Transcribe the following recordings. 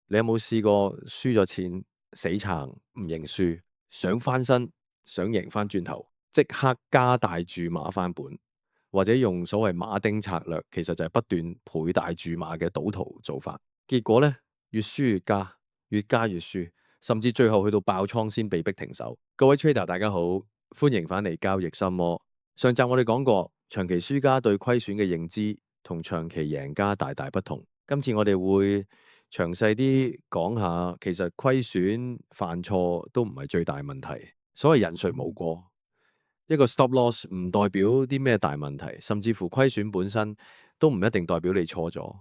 你有冇試過輸咗錢死撐唔認輸，想翻身，想贏翻轉頭，即刻加大注碼翻本，或者用所謂馬丁策略，其實就係不斷倍大注碼嘅賭徒做法。結果呢，越輸越加，越加越輸，甚至最後去到爆倉先被逼停手。各位 trader 大家好，歡迎翻嚟交易心魔。上集我哋講過，長期輸家對虧損嘅認知同長期贏家大大不同。今次我哋會詳細啲講下，其實虧損犯錯都唔係最大問題。所謂人誰無過，一個 stop loss 唔代表啲咩大問題，甚至乎虧損本身都唔一定代表你錯咗，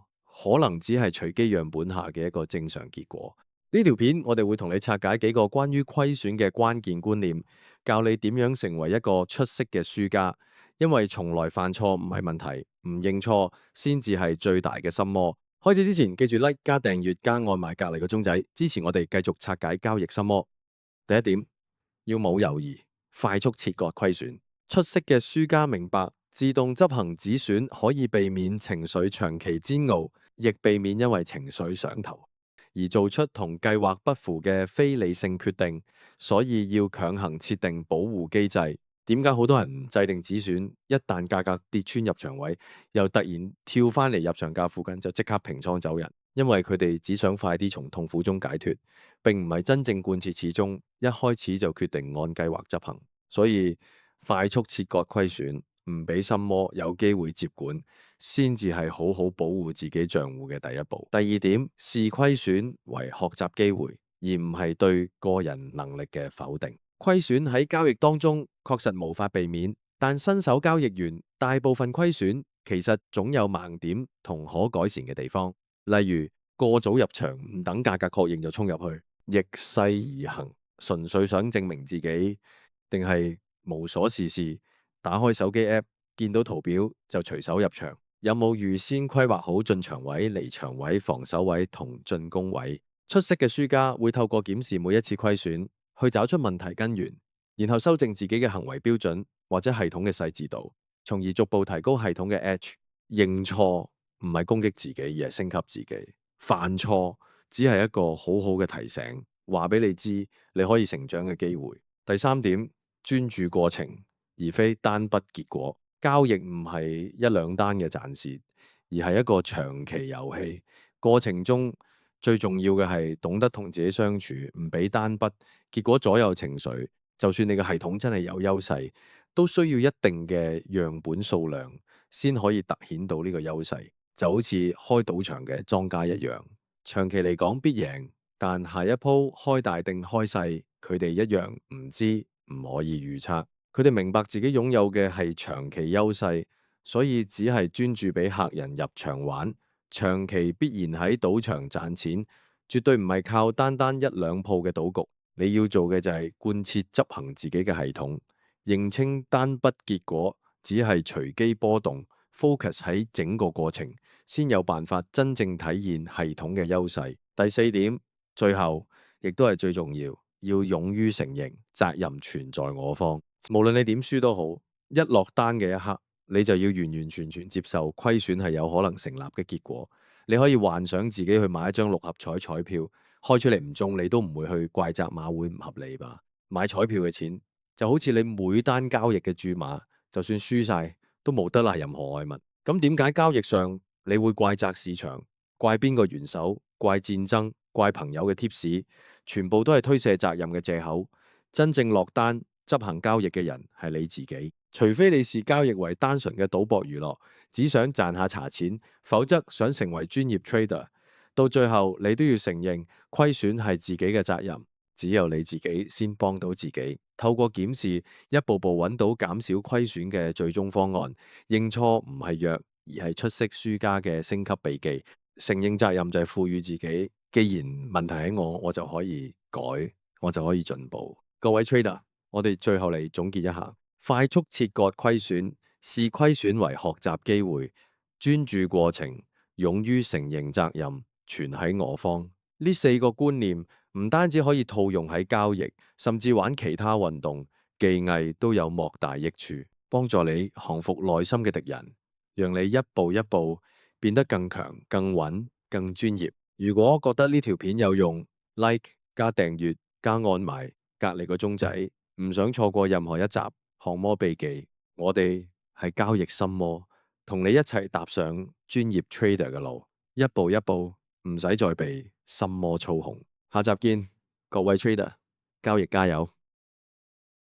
可能只係隨機樣本下嘅一個正常結果。呢條片我哋會同你拆解幾個關於虧損嘅關鍵觀念，教你點樣成為一個出色嘅輸家。因為從來犯錯唔係問題，唔認錯先至係最大嘅心魔。開始之前記住 like 加訂閱加按埋隔籬個鐘仔，支持我哋繼續拆解交易心魔。第一點，要冇猶豫，快速切割虧損。出色嘅輸家明白，自動執行止損可以避免情緒長期煎熬，亦避免因為情緒上頭而做出同計劃不符嘅非理性決定，所以要強行設定保護機制。點解好多人唔制定止損，一旦價格跌穿入場位，又突然跳翻嚟入場價附近就即刻平倉走人？因為佢哋只想快啲從痛苦中解脫，並唔係真正貫徹始終，一開始就決定按計劃執行。所以快速切割虧損，唔俾心魔有機會接管，先至係好好保護自己賬戶嘅第一步。第二點，視虧損為學習機會，而唔係對個人能力嘅否定。虧損喺交易當中確實無法避免，但新手交易員大部分虧損其實總有盲點同可改善嘅地方，例如過早入場，唔等價格確認就衝入去，逆勢而行，純粹想證明自己，定係無所事事，打開手機 app 見到圖表就隨手入場，有冇預先規劃好進場位、離場位、防守位同進攻位？出色嘅輸家會透過檢視每一次虧損，去找出問題根源，然後修正自己嘅行為標準或者系統嘅細緻度，從而逐步提高系統嘅 edge。認錯唔係攻擊自己，而係升級自己。犯錯只係一個好好嘅提醒，話俾你知你可以成長嘅機會。第三點，專注過程而非單筆結果。交易唔係一兩單嘅賺蝕，而係一個長期遊戲。過程中最重要嘅係懂得同自己相處，唔俾單筆結果左右情緒。就算你嘅系統真係有優勢，都需要一定嘅樣本數量先可以突顯到呢個優勢。就好似開賭場嘅莊家一樣，長期嚟講必贏，但下一鋪開大定開細，佢哋一樣唔知，唔可以預測。佢哋明白自己擁有嘅係長期優勢，所以只係專注俾客人入場玩。長期必然喺賭場賺錢，絕對唔係靠單單一兩鋪嘅賭局。你要做嘅就係貫徹執行自己嘅系統，認清單筆結果只係隨機波動，focus 喺整個過程，先有辦法真正體現系統嘅優勢。第四點，最後亦都係最重要，要勇於承認責任全在我方。無論你點輸都好，一落單嘅一刻，你就要完完全全接受虧損係有可能成立嘅結果。你可以幻想自己去買一張六合彩彩票，開出嚟唔中，你都唔會去怪責馬會唔合理吧？買彩票嘅錢就好似你每單交易嘅注碼，就算輸晒都冇得賴任何外物。咁點解交易上你會怪責市場、怪邊個元首、怪戰爭、怪朋友嘅貼士，全部都係推卸責任嘅借口？真正落單執行交易嘅人係你自己，除非你視交易為單純嘅賭博娛樂，只想賺下茶錢，否則想成為專業 trader， 到最後你都要承認虧損係自己嘅責任，只有你自己先幫到自己。透過檢視，一步步揾到減少虧損嘅最終方案。認錯唔係弱，而係出色輸家嘅升級秘技。承認責任就係賦予自己，既然問題喺我，我就可以改，我就可以進步。各位 trader，我哋最後嚟總結一下：快速切割虧損，視虧損為學習機會，專注過程，勇於承認責任，全喺我方。呢四個觀念唔單止可以套用喺交易，甚至玩其他運動技藝都有莫大益處，幫助你降服內心嘅敵人，讓你一步一步變得更強、更穩、更專業。如果覺得呢條片有用，like 加訂閱加按埋隔離個鐘仔，唔想錯過任何一集航魔秘技。我哋係交易心魔，同你一齊踏上專業 trader 嘅路，一步一步唔使再被心魔操控。下集見，各位 trader，交易加油！